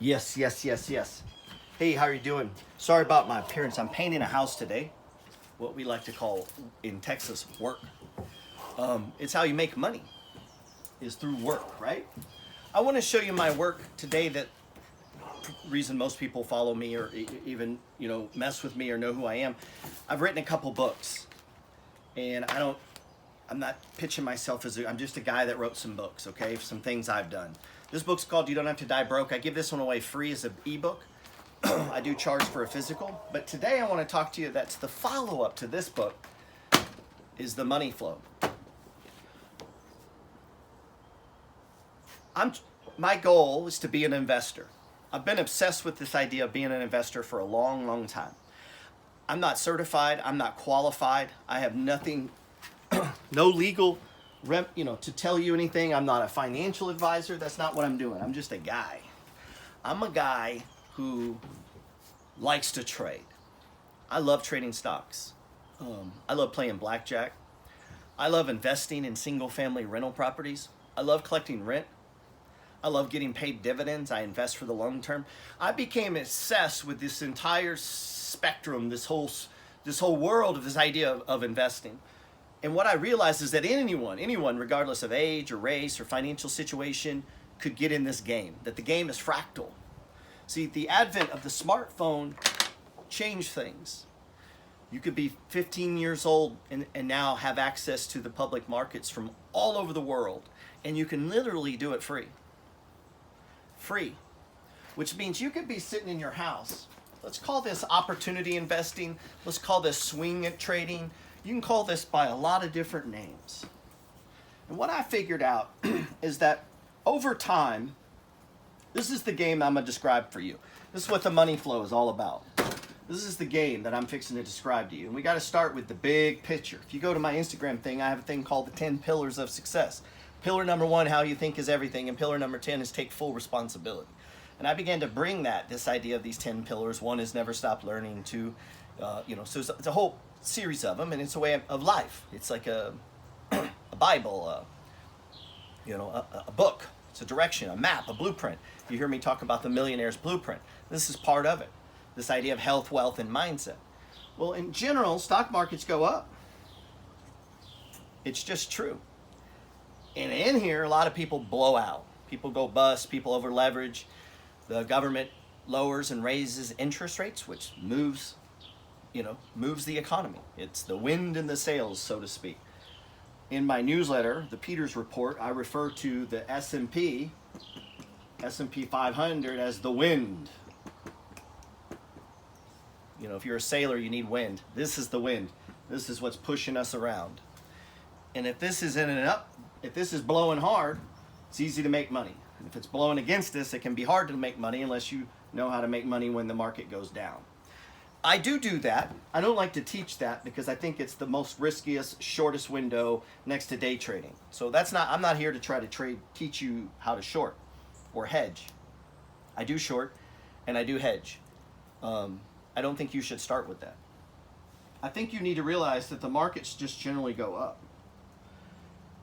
Yes, yes, yes, yes. Hey, how are you doing? Sorry about my appearance. I'm painting a house today. What we like to call in Texas work. It's how you make money, is through work, right? I want to show you my work today. That reason most people follow me or even mess with me or know who I am. I've written a couple books, and I'm not pitching myself as I'm just a guy that wrote some books, okay? Some things I've done. This book's called You Don't Have to Die Broke. I give this one away free as an ebook. I do charge for a physical, but today I want to talk to you. That's the follow-up to this book, is The Money Flow. My goal is to be an investor. I've been obsessed with this idea of being an investor for a long, long time. I'm not certified. I'm not qualified. I have nothing, no legal, to tell you anything. I'm not a financial advisor. That's not what I'm doing. I'm just a guy. I'm a guy who likes to trade. I love trading stocks. I love playing blackjack. I love investing in single-family rental properties. I love collecting rent. I love getting paid dividends. I invest for the long term. I became obsessed with this entire spectrum, this whole world of this idea of investing. And what I realized is that anyone, regardless of age or race or financial situation, could get in this game, that the game is fractal. See, the advent of the smartphone changed things. You could be 15 years old and now have access to the public markets from all over the world, and you can literally do it free. Free, which means you could be sitting in your house. Let's call this opportunity investing. Let's call this swing trading. You can call this by a lot of different names. And what I figured out is that over time, this is the game I'm going to describe for you. This is what the money flow is all about. This is the game that I'm fixing to describe to you. And we got to start with the big picture. If you go to my Instagram thing, I have a thing called the 10 pillars of success. Pillar number 1, how you think is everything. And pillar number 10 is take full responsibility. And I began to bring this idea of these 10 pillars. 1 is never stop learning. 2, so it's a whole series of them. And it's a way of life. It's like a Bible, a book. It's a direction, a map, a blueprint. You hear me talk about the millionaire's blueprint. This is part of it. This idea of health, wealth, and mindset. Well, in general, stock markets go up. It's just true. And in here, a lot of people blow out. People go bust, people over leverage. The government lowers and raises interest rates, which moves the economy. It's the wind in the sails, so to speak. In my newsletter, the Peters Report, I refer to the S&P 500 as the wind. If you're a sailor, you need wind. This is the wind. This is what's pushing us around. And if this is if this is blowing hard, it's easy to make money. And if it's blowing against us, it can be hard to make money unless you know how to make money when the market goes down. I do that. I don't like to teach that because I think it's the most riskiest, shortest window next to day trading. So I'm not here to try to teach you how to short or hedge. I do short and I do hedge. I don't think you should start with that. I think you need to realize that the markets just generally go up.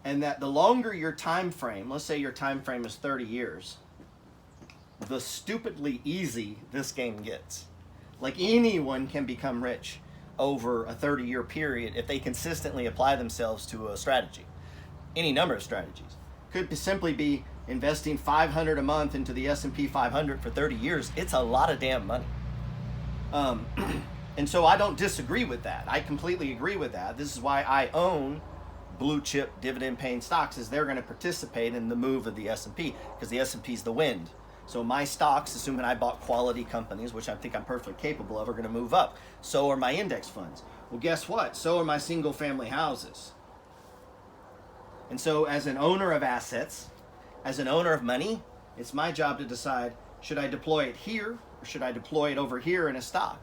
And that the longer your time frame, let's say your time frame is 30 years, the stupidly easy this game gets. Like anyone can become rich over a 30-year period if they consistently apply themselves to a strategy. Any number of strategies. Could simply be investing $500 a month into the S&P 500 for 30 years. It's a lot of damn money. And so I don't disagree with that. I completely agree with that. This is why I own blue chip dividend paying stocks, is they're going to participate in the move of the S&P because the S&P is the wind. So my stocks, assuming I bought quality companies, which I think I'm perfectly capable of, are going to move up. So are my index funds. Well, guess what? So are my single family houses. And so as an owner of assets, as an owner of money, it's my job to decide, should I deploy it here or should I deploy it over here in a stock?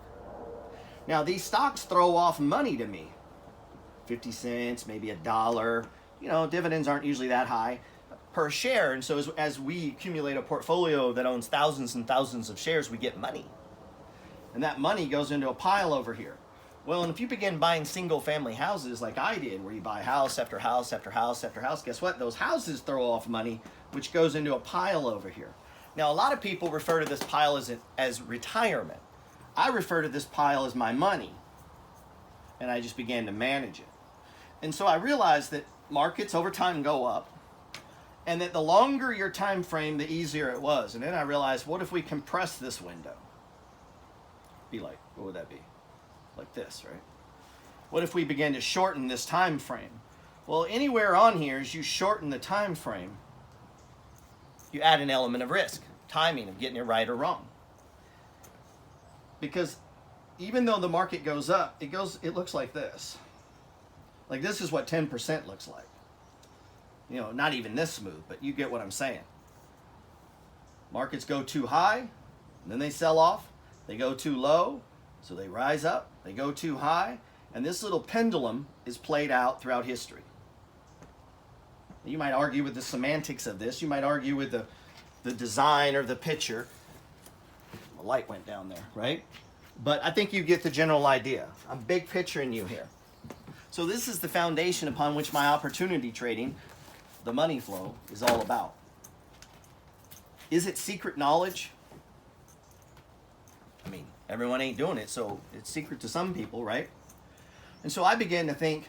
Now, these stocks throw off money to me. 50 cents, maybe $1. Dividends aren't usually that high per share. And so as we accumulate a portfolio that owns thousands and thousands of shares, we get money. And that money goes into a pile over here. Well, and if you begin buying single family houses like I did, where you buy house after house after house after house, guess what? Those houses throw off money, which goes into a pile over here. Now, a lot of people refer to this pile as retirement. I refer to this pile as my money, and I just began to manage it. And so I realized that markets over time go up, and that the longer your time frame, the easier it was. And then I realized, what if we compress this window? Be like, what would that be? Like this, right? What if we began to shorten this time frame? Well, anywhere on here, as you shorten the time frame, you add an element of risk, timing of getting it right or wrong. Because even though the market goes up, it looks like this. Like this is what 10% looks like. You know, not even this smooth, but you get what I'm saying. Markets go too high, and then they sell off. They go too low, so they rise up. They go too high, and this little pendulum is played out throughout history. You might argue with the semantics of this. You might argue with the design or the picture. The light went down there, right? But I think you get the general idea. I'm big picturing you here. So this is the foundation upon which my opportunity trading, the money flow, is all about. Is it secret knowledge? I mean, everyone ain't doing it, so it's secret to some people, right? And so I began to think,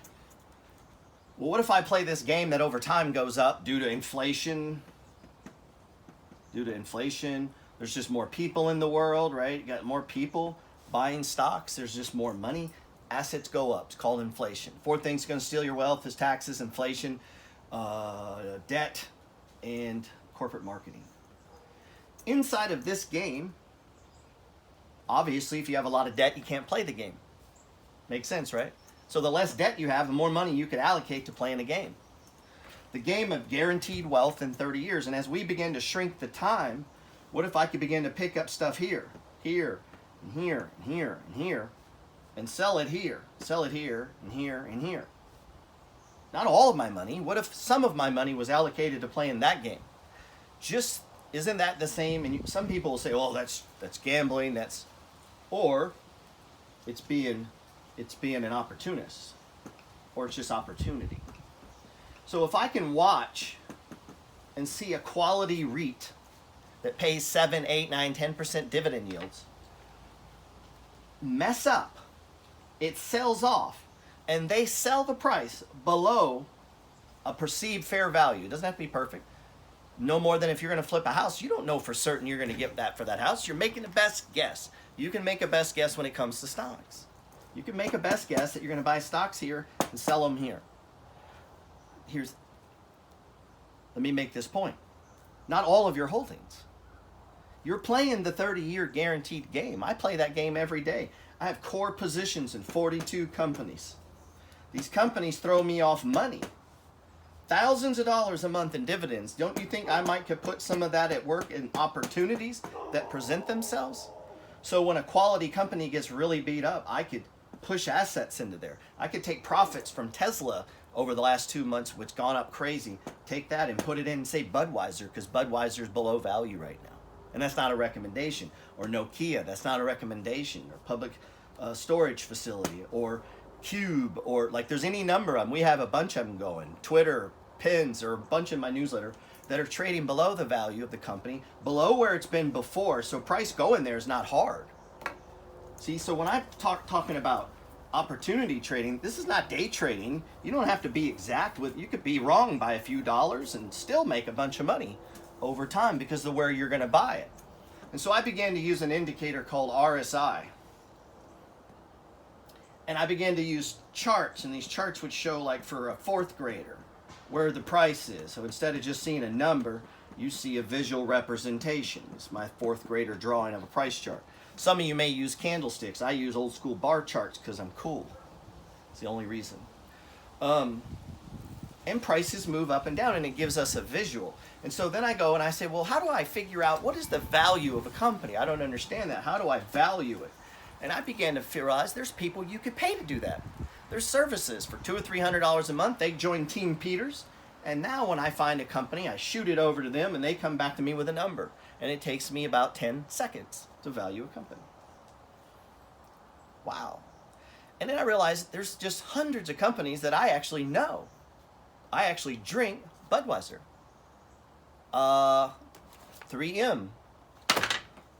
well, what if I play this game that over time goes up due to inflation? Due to inflation, there's just more people in the world, right? You got more people buying stocks. There's just more money. Assets go up. It's called inflation. Four things going to steal your wealth is taxes, inflation, debt, and corporate marketing. Inside of this game, obviously, if you have a lot of debt, you can't play the game. Makes sense, right? So the less debt you have, the more money you could allocate to playing the game. The game of guaranteed wealth in 30 years. And as we begin to shrink the time, what if I could begin to pick up stuff here, here, and here, and here, and here, and sell it here, and here, and here? Not all of my money. What if some of my money was allocated to playing that game? Just, isn't that the same? And some people will say, well, that's gambling, or it's being an opportunist, or it's just opportunity. So if I can watch and see a quality REIT that pays 7, 8, 9, 10% dividend yields mess up, it sells off, and they sell the price below a perceived fair value. It doesn't have to be perfect. No more than if you're going to flip a house, you don't know for certain you're going to get that for that house. You're making a best guess. You can make a best guess when it comes to stocks. You can make a best guess that you're going to buy stocks here and sell them here. Let me make this point. Not all of your holdings. You're playing the 30-year guaranteed game. I play that game every day. I have core positions in 42 companies. These companies throw me off money. Thousands of dollars a month in dividends. Don't you think I might could put some of that at work in opportunities that present themselves? So when a quality company gets really beat up, I could push assets into there. I could take profits from Tesla over the last 2 months, which gone up crazy, take that and put it in, say, Budweiser, because Budweiser's below value right now. And that's not a recommendation. Or Nokia, that's not a recommendation. Or public storage facility, or Cube, or like there's any number of them. We have a bunch of them going. Twitter, Pins, or a bunch in my newsletter that are trading below the value of the company, below where it's been before. So price going there is not hard. See, so when I talking about opportunity trading, this is not day trading. You don't have to be exact with, you could be wrong by a few dollars and still make a bunch of money over time because of where you're going to buy it. And so I began to use an indicator called RSI. And I began to use charts, and these charts would show, like for a fourth grader, where the price is. So instead of just seeing a number, you see a visual representation. It's my fourth grader drawing of a price chart. Some of you may use candlesticks. I use old school bar charts because I'm cool. It's the only reason. And prices move up and down, and it gives us a visual. And so then I go and I say, well, how do I figure out what is the value of a company? I don't understand that. How do I value it? And I began to realize there's people you could pay to do that. There's services for $200 or $300 a month. They join Team Peters. And now when I find a company, I shoot it over to them, and they come back to me with a number. And it takes me about 10 seconds to value a company. Wow. And then I realized there's just hundreds of companies that I actually know. I actually drink Budweiser. 3M,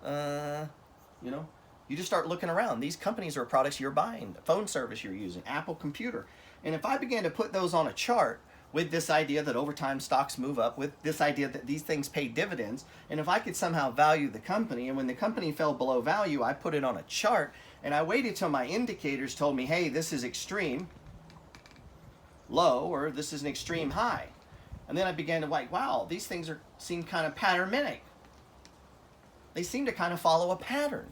You know, you just start looking around. These companies are products you're buying, phone service you're using, Apple computer. And if I began to put those on a chart with this idea that over time stocks move up, with this idea that these things pay dividends, and if I could somehow value the company, and when the company fell below value, I put it on a chart, and I waited till my indicators told me, hey, this is extreme low, or this is an extreme high. And then I began to like, wow, these things seem kind of pattern-mic. They seem to kind of follow a pattern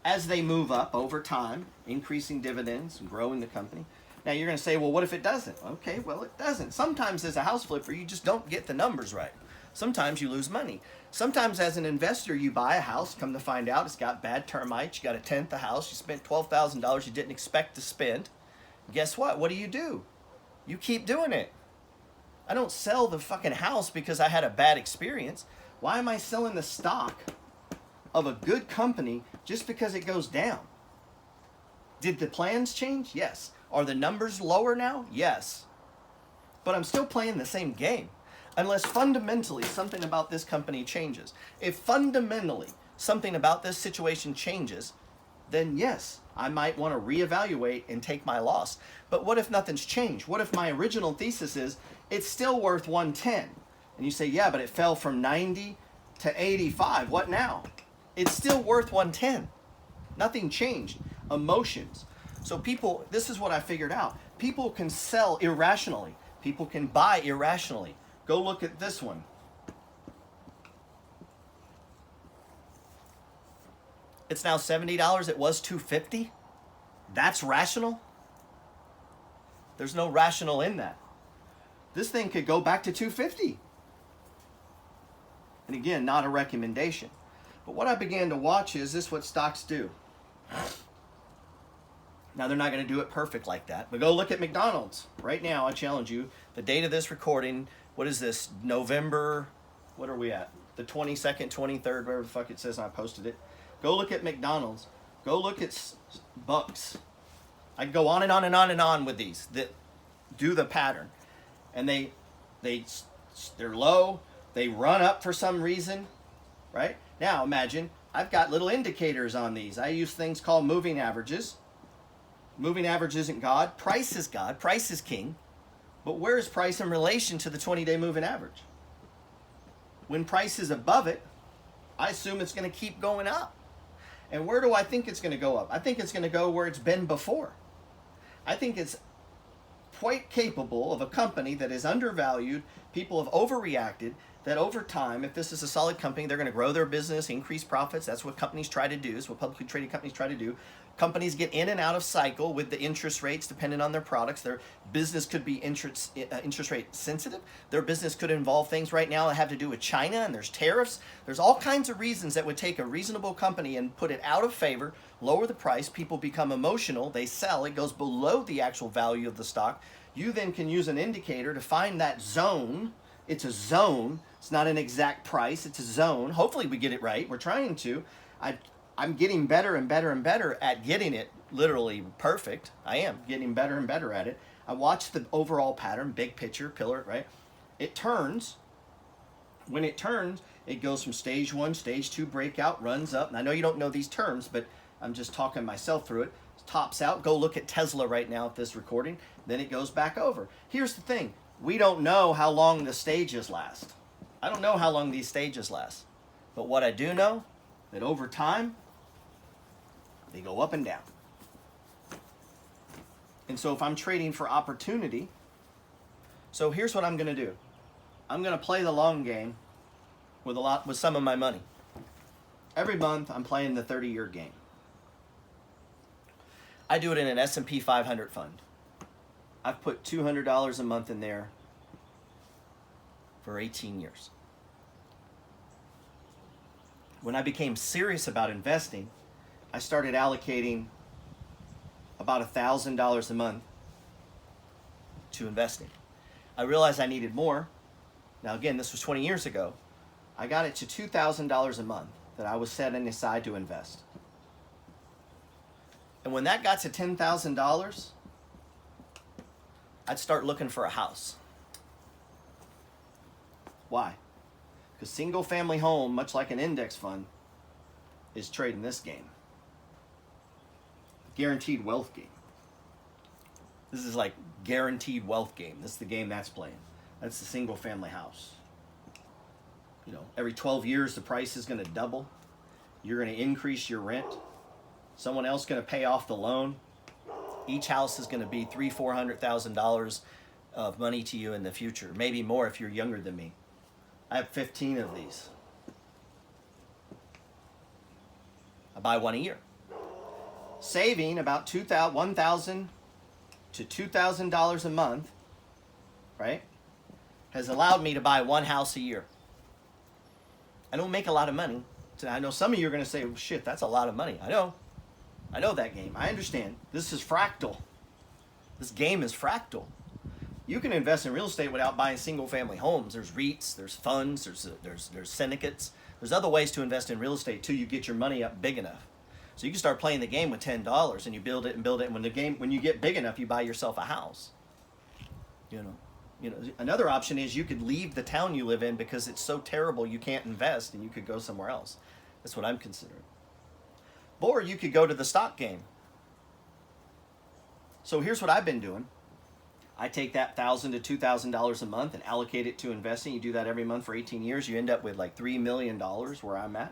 as they move up over time, increasing dividends and growing the company. Now you're going to say, well, what if it doesn't? Okay, well, it doesn't. Sometimes as a house flipper, you just don't get the numbers right. Sometimes you lose money. Sometimes as an investor, you buy a house, come to find out it's got bad termites, you got a tenth the house, you spent $12,000 you didn't expect to spend. Guess what? What do? You keep doing it. I don't sell the fucking house because I had a bad experience. Why am I selling the stock of a good company just because it goes down? Did the plans change? Yes. Are the numbers lower now? Yes. But I'm still playing the same game. Unless fundamentally something about this company changes. If fundamentally something about this situation changes, then yes, I might want to reevaluate and take my loss. But what if nothing's changed? What if my original thesis is it's still worth 110? And you say, yeah, but it fell from 90 to 85. What now? It's still worth 110. Nothing changed. Emotions. So people, this is what I figured out. People can sell irrationally. People can buy irrationally. Go look at this one. It's now $70. It was $250. That's rational? There's no rational in that. This thing could go back to $250. And again, not a recommendation. But what I began to watch is this what stocks do. Now, they're not going to do it perfect like that. But go look at McDonald's. Right now, I challenge you, the date of this recording, what is this, November, what are we at? The 22nd, 23rd, whatever the fuck it says, and I posted it. Go look at McDonald's. Go look at Bucks. I can go on and on and on and on with these that do the pattern. And they're low. They run up for some reason, right? Now, imagine, I've got little indicators on these. I use things called moving averages. Moving average isn't God. Price is God. Price is king. But where is price in relation to the 20-day moving average? When price is above it, I assume it's going to keep going up. And where do I think it's going to go up? I think it's going to go where it's been before. I think it's quite capable of a company that is undervalued. People have overreacted. That over time, if this is a solid company, they're going to grow their business, increase profits. That's what companies try to do. It's what publicly traded companies try to do. Companies get in and out of cycle with the interest rates depending on their products. Their business could be interest rate sensitive. Their business could involve things right now that have to do with China, and there's tariffs. There's all kinds of reasons that would take a reasonable company and put it out of favor, lower the price. People become emotional. They sell. It goes below the actual value of the stock. You then can use an indicator to find that zone. It's a zone. It's not an exact price. It's a zone. Hopefully we get it right. We're trying to. I'm getting better and better and better at getting it literally perfect. I am getting better and better at it. I watch the overall pattern, big picture, pillar, right? It turns. When it turns, it goes from stage 1, stage 2, breakout, runs up. And I know you don't know these terms, but I'm just talking myself through it. Tops out. Go look at Tesla right now at this recording. Then it goes back over. Here's the thing. We don't know how long the stages last. I don't know how long these stages last. But what I do know, that over time, they go up and down. And so if I'm trading for opportunity, so here's what I'm going to do. I'm going to play the long game with some of my money. Every month I'm playing the 30-year game. I do it in an S&P 500 fund. I've put $200 a month in there for 18 years. When I became serious about investing, I started allocating about $1,000 a month to investing. I realized I needed more. Now again, this was 20 years ago. I got it to $2,000 a month that I was setting aside to invest. And when that got to $10,000, I'd start looking for a house. Why? Because single family home, much like an index fund, is trading this game. Guaranteed wealth game. This is like guaranteed wealth game. This is the game that's playing. That's the single family house. You know, every 12 years the price is going to double. You're going to increase your rent. Someone else is going to pay off the loan. Each house is going to be $300,000-$400,000 of money to you in the future. Maybe more if you're younger than me. I have 15 of these. I buy one a year. Saving about $1,000 to $2,000 a month, right, has allowed me to buy one house a year. I don't make a lot of money. So I know some of you are going to say, oh, shit, that's a lot of money. I know that game. I understand. This is fractal. This game is fractal. You can invest in real estate without buying single-family homes. There's REITs, there's funds, there's syndicates. There's other ways to invest in real estate till you get your money up big enough. So you can start playing the game with $10 and you build it and build it. And when you get big enough, you buy yourself a house. You know, another option is you could leave the town you live in because it's so terrible you can't invest, and you could go somewhere else. That's what I'm considering. Or you could go to the stock game. So here's what I've been doing. I take that $1,000 to $2,000 a month and allocate it to investing. You do that every month for 18 years. You end up with like $3 million where I'm at.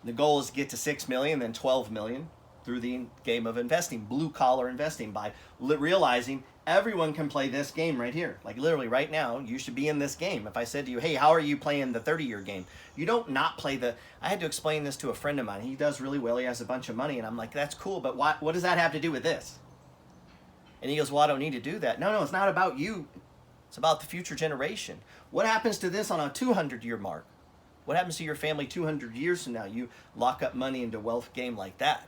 The goal is to get to 6 million, then 12 million through the game of investing, blue collar investing, by realizing everyone can play this game right here. Like literally right now, you should be in this game. If I said to you, hey, how are you playing the 30-year game? You don't not play I had to explain this to a friend of mine. He does really well. He has a bunch of money. And I'm like, that's cool. But what does that have to do with this? And he goes, well, I don't need to do that. No, it's not about you. It's about the future generation. What happens to this on a 200-year mark? What happens to your family 200 years from now? You lock up money into a wealth game like that.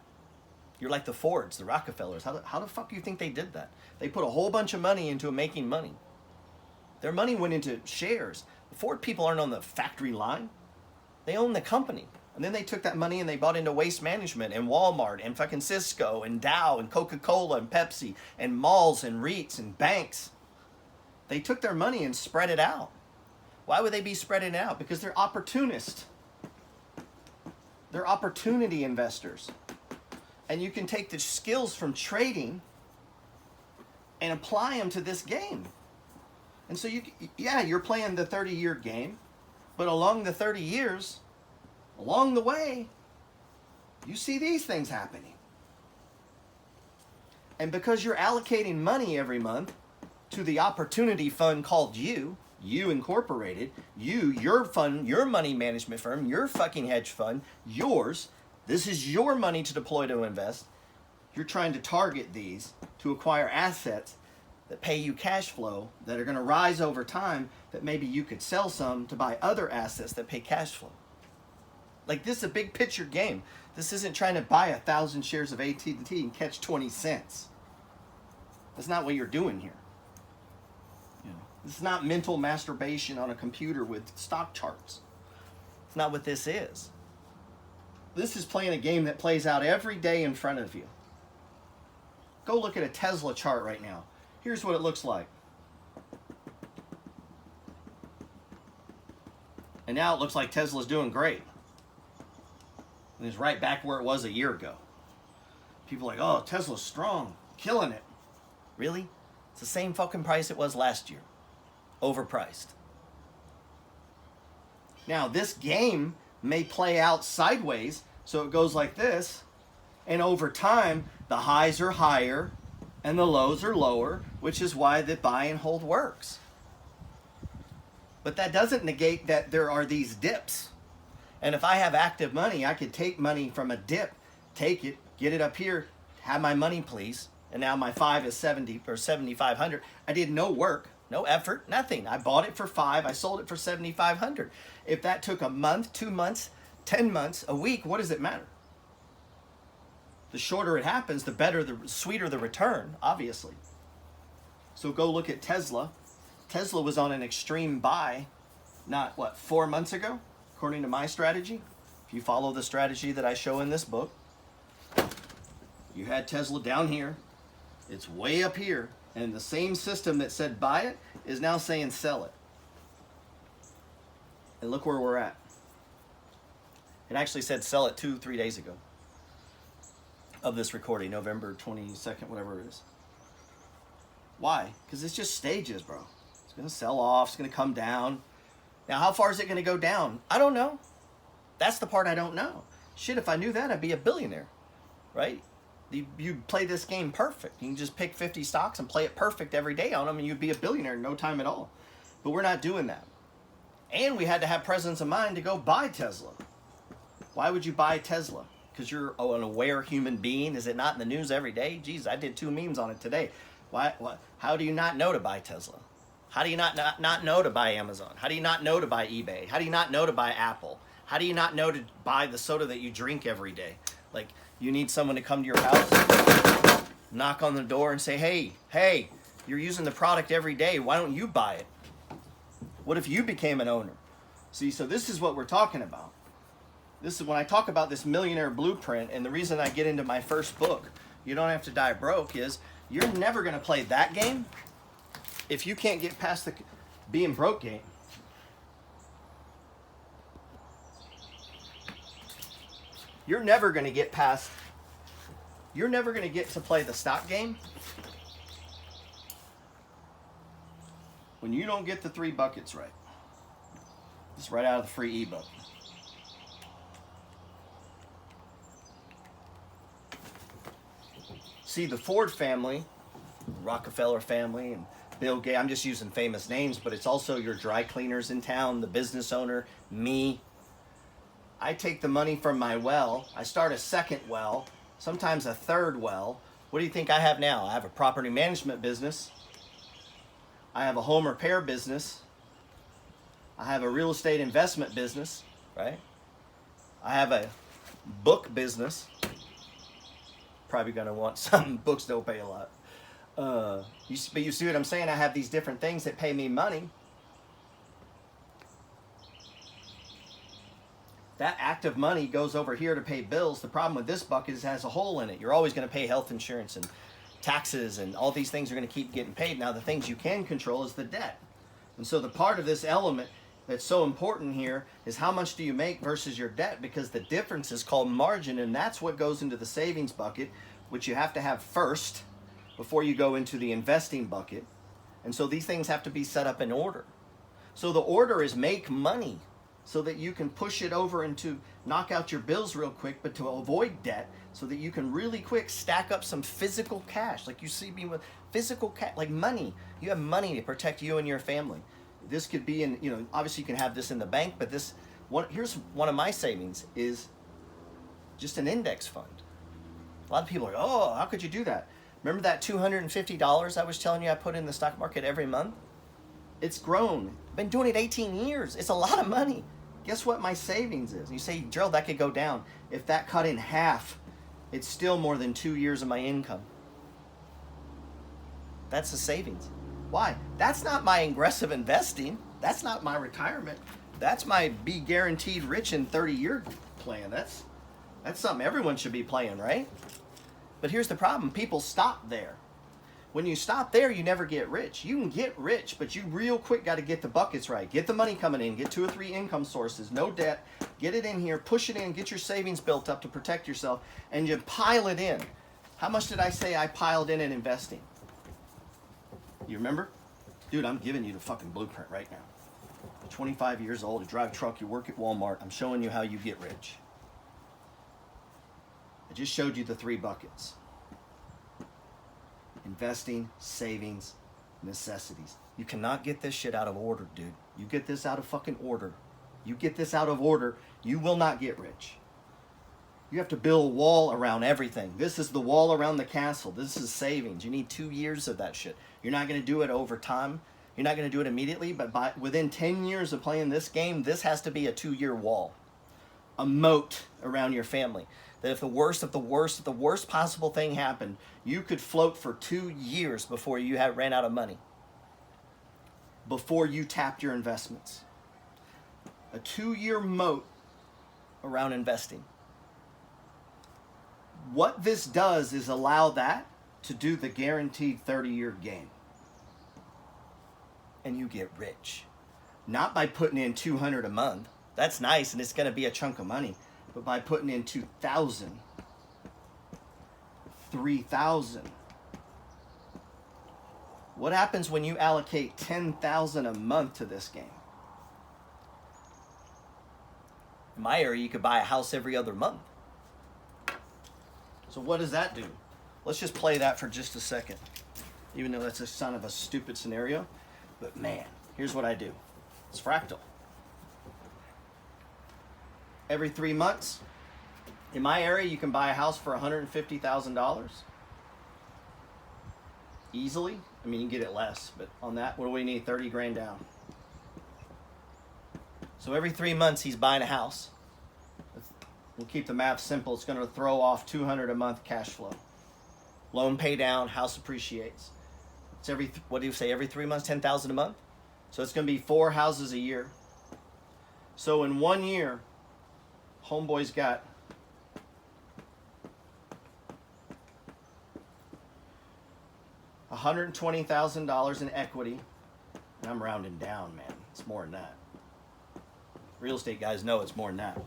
You're like the Fords, the Rockefellers. How the fuck do you think they did that? They put a whole bunch of money into making money. Their money went into shares. The Ford people aren't on the factory line. They own the company. And then they took that money and they bought into Waste Management and Walmart and fucking Cisco and Dow and Coca-Cola and Pepsi and malls and REITs and banks. They took their money and spread it out. Why would they be spreading it out? Because they're opportunists. They're opportunity investors. And you can take the skills from trading and apply them to this game. And so you're playing the 30-year game, but along the 30 years, along the way, you see these things happening. And because you're allocating money every month to the opportunity fund called you Incorporated, your fund, your money management firm, your fucking hedge fund, yours, this is your money to deploy to invest. You're trying to target these to acquire assets that pay you cash flow that are going to rise over time, that maybe you could sell some to buy other assets that pay cash flow. Like, this is a big picture game. This isn't trying to buy 1,000 shares of AT&T and catch 20 cents. That's not what you're doing here. This is not mental masturbation on a computer with stock charts. It's not what this is. This is playing a game that plays out every day in front of you. Go look at a Tesla chart right now. Here's what it looks like. And now it looks like Tesla's doing great. And it's right back where it was a year ago. People are like, oh, Tesla's strong, killing it. Really? It's the same fucking price it was last year. Overpriced. Now, this game may play out sideways, so it goes like this, and over time, the highs are higher and the lows are lower, which is why the buy and hold works. But that doesn't negate that there are these dips. And if I have active money, I could take money from a dip, take it, get it up here, have my money, please. And now my 5 is 70 or 7,500. I did no work. No effort, nothing. I bought it for 5, I sold it for 7,500. If that took a month, 2 months, 10 months, a week, what does it matter? The shorter it happens, the better, the sweeter the return, obviously. So go look at Tesla. Tesla was on an extreme buy, 4 months ago, according to my strategy. If you follow the strategy that I show in this book, you had Tesla down here. It's way up here. And the same system that said buy it is now saying sell it. And look where we're at. It actually said sell it 2-3 days ago of this recording, November 22nd, whatever it is. Why? Because it's just stages, bro. It's going to sell off. It's going to come down. Now, how far is it going to go down? I don't know. That's the part I don't know. Shit, if I knew that, I'd be a billionaire, right? You'd play this game perfect. You can just pick 50 stocks and play it perfect every day on them, and you'd be a billionaire in no time at all. But we're not doing that. And we had to have presence of mind to go buy Tesla. Why would you buy Tesla? Because you're an aware human being? Is it not in the news every day? Geez, I did 2 memes on it today. Why? How do you not know to buy Tesla? How do you not know to buy Amazon? How do you not know to buy eBay? How do you not know to buy Apple? How do you not know to buy the soda that you drink every day? Like, you need someone to come to your house, knock on the door and say, hey, you're using the product every day. Why don't you buy it? What if you became an owner? See, so this is what we're talking about. This is when I talk about this millionaire blueprint, and the reason I get into my first book, You Don't Have to Die Broke, is you're never going to play that game if you can't get past the being broke game. You're never going to get to play the stock game when you don't get the 3 buckets right. It's right out of the free ebook. See, the Ford family, Rockefeller family, and Bill Gates, I'm just using famous names, but it's also your dry cleaners in town, the business owner, me. I take the money from my well, I start a second well, sometimes a third well. What do you think I have now? I have a property management business. I have a home repair business. I have a real estate investment business, right? I have a book business. Probably going to want some books don't pay a lot. But you see what I'm saying? I have these different things that pay me money. That active money goes over here to pay bills. The problem with this bucket is it has a hole in it. You're always going to pay health insurance and taxes, and all these things are going to keep getting paid. Now, the things you can control is the debt. And so the part of this element that's so important here is how much do you make versus your debt, because the difference is called margin, and that's what goes into the savings bucket, which you have to have first before you go into the investing bucket. And so these things have to be set up in order. So the order is make money so that you can push it over into knock out your bills real quick, but to avoid debt so that you can really quick stack up some physical cash. Like you see me with physical cash, like money. You have money to protect you and your family. This could be in, obviously you can have this in the bank, but here's one of my savings is just an index fund. A lot of people are like, oh, how could you do that? Remember that $250 I was telling you I put in the stock market every month? It's grown. I've been doing it 18 years. It's a lot of money. Guess what my savings is? You say, Gerald, that could go down. If that cut in half, it's still more than 2 years of my income. That's the savings. Why? That's not my aggressive investing. That's not my retirement. That's my be guaranteed rich in 30-year plan. That's something everyone should be playing, right? But here's the problem. People stop there. When you stop there, you never get rich. You can get rich, but you real quick got to get the buckets right. Get the money coming in. Get 2 or 3 income sources. No debt. Get it in here. Push it in. Get your savings built up to protect yourself. And you pile it in. How much did I say I piled in investing? You remember? Dude, I'm giving you the fucking blueprint right now. You're 25 years old. You drive a truck. You work at Walmart. I'm showing you how you get rich. I just showed you the 3 buckets. Investing, savings, necessities. You cannot get this shit out of order, dude. You get this out of fucking order. You get this out of order, you will not get rich. You have to build a wall around everything. This is the wall around the castle. This is savings. You need 2 years of that shit. You're not going to do it over time. You're not going to do it immediately, but within 10 years of playing this game, this has to be a 2-year wall. A moat around your family. That if the worst of the worst, if the worst possible thing happened, you could float for 2 years before you ran out of money. Before you tapped your investments. A 2-year moat around investing. What this does is allow that to do the guaranteed 30-year game. And you get rich. Not by putting in $200 a month. That's nice and it's going to be a chunk of money. but by putting in 2,000, 3,000. What happens when you allocate 10,000 a month to this game? In my area, you could buy a house every other month. So what does that do? Let's just play that for just a second. Even though that's a son of a stupid scenario. But man, here's what I do. It's fractal. Every 3 months, in my area, you can buy a house for $150,000. Easily. I mean, you can get it less, but on that, what do we need? 30 grand down. So every 3 months, he's buying a house. We'll keep the math simple. It's going to throw off $200 a month cash flow. Loan pay down, house appreciates. It's what do you say, every 3 months, 10,000 a month? So it's going to be 4 houses a year. So in 1 year, homeboy's got $120,000 in equity. And I'm rounding down, man. It's more than that. Real estate guys know it's more than that.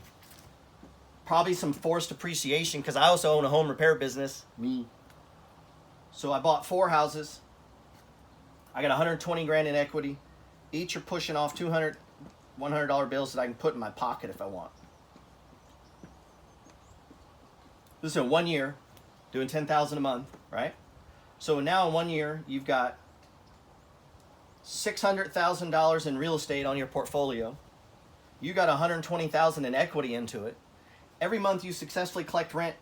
Probably some forced appreciation because I also own a home repair business. Me. So I bought 4 houses. I got 120 grand in equity. Each are pushing off $200, $100 bills that I can put in my pocket if I want. This is in 1 year, doing 10,000 a month, right? So now in 1 year, you've got $600,000 in real estate on your portfolio. You got 120,000 in equity into it. Every month you successfully collect rent,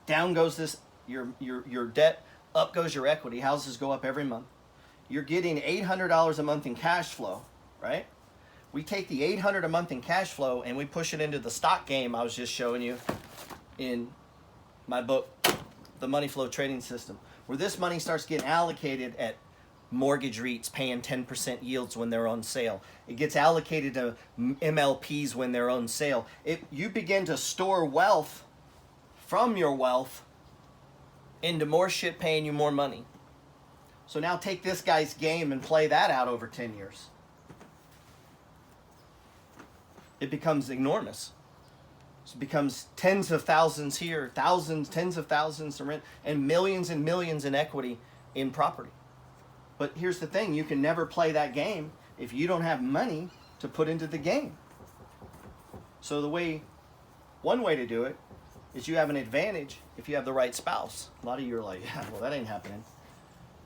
down goes this your debt, up goes your equity. Houses go up every month. You're getting $800 a month in cash flow, right? We take the $800 a month in cash flow and we push it into the stock game I was just showing you in my book, The Money Flow Trading System, where this money starts getting allocated at mortgage REITs paying 10% yields when they're on sale. It gets allocated to MLPs when they're on sale. You begin to store wealth from your wealth into more shit paying you more money. So now take this guy's game and play that out over 10 years. It becomes enormous. So it becomes tens of thousands here, thousands, tens of thousands to rent, and millions in equity in property. But here's the thing, you can never play that game if you don't have money to put into the game. So one way to do it is you have an advantage if you have the right spouse. A lot of you are like, yeah, well, that ain't happening.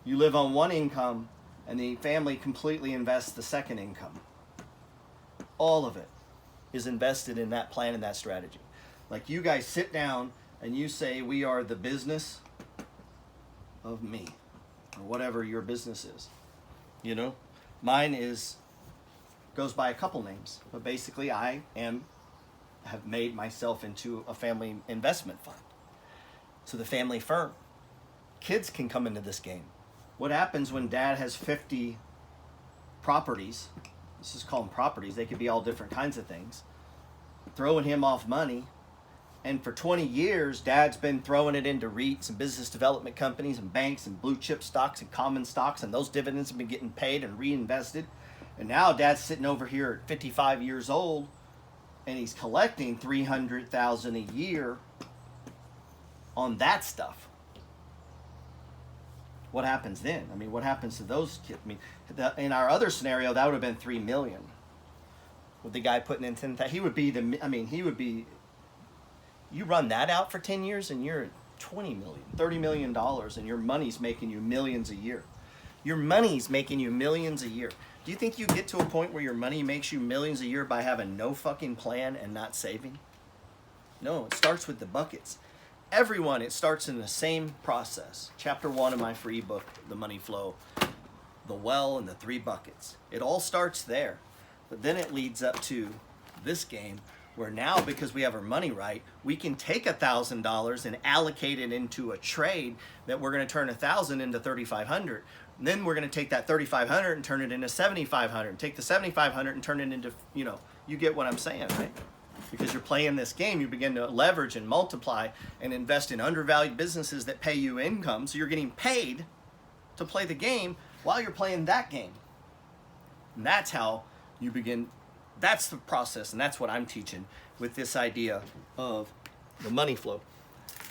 You live on one income and the family completely invests the second income. All of it is invested in that plan and that strategy. Like you guys sit down and you say, we are the business of me, or whatever your business is. You know, mine goes by a couple names, but basically I have made myself into a family investment fund. So the family firm. Kids can come into this game. What happens when dad has 50 properties? Let's just call them properties. They could be all different kinds of things. Throwing him off money. And for 20 years, dad's been throwing it into REITs and business development companies and banks and blue chip stocks and common stocks. And those dividends have been getting paid and reinvested. And now dad's sitting over here at 55 years old and he's collecting $300,000 a year on that stuff. What happens then? I mean, what happens to those kids? I mean, in our other scenario, that would have been $3 million. With the guy putting in 10,000, he would be. You run that out for 10 years, and you're at $20 million, $30 million, and your money's making you millions a year. Your money's making you millions a year. Do you think you get to a point where your money makes you millions a year by having no fucking plan and not saving? No, it starts with the buckets. Everyone, it starts in the same process. Chapter 1 of my free book, The Money Flow, the well and the 3 buckets. It all starts there. But then it leads up to this game where now, because we have our money right, we can take $1,000 and allocate it into a trade that we're going to turn 1,000 into 3,500. And then we're going to take that 3,500 and turn it into 7,500. Take the 7,500 and turn it into, you get what I'm saying, right? Because you're playing this game, you begin to leverage and multiply and invest in undervalued businesses that pay you income. So you're getting paid to play the game while you're playing that game. And that's how you begin That's the process, and that's what I'm teaching with this idea of the money flow.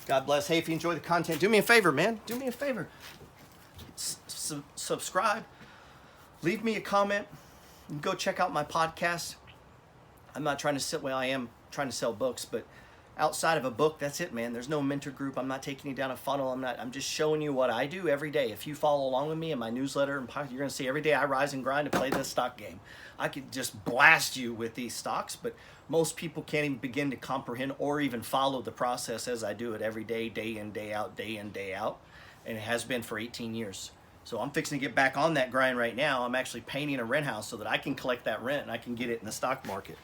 God bless. Hey, if you enjoy the content, do me a favor, man. Do me a favor. Subscribe. Leave me a comment. And go check out my podcast. I'm not trying to sell, well, I am trying to sell books, but outside of a book, that's it, man. There's no mentor group. I'm not taking you down a funnel. I'm just showing you what I do every day. If you follow along with me in my newsletter and podcast, you're going to see every day I rise and grind to play this stock game. I could just blast you with these stocks, but most people can't even begin to comprehend or even follow the process as I do it every day, day in, day out, day in, day out. And it has been for 18 years. So I'm fixing to get back on that grind right now. I'm actually painting a rent house so that I can collect that rent and I can get it in the stock market.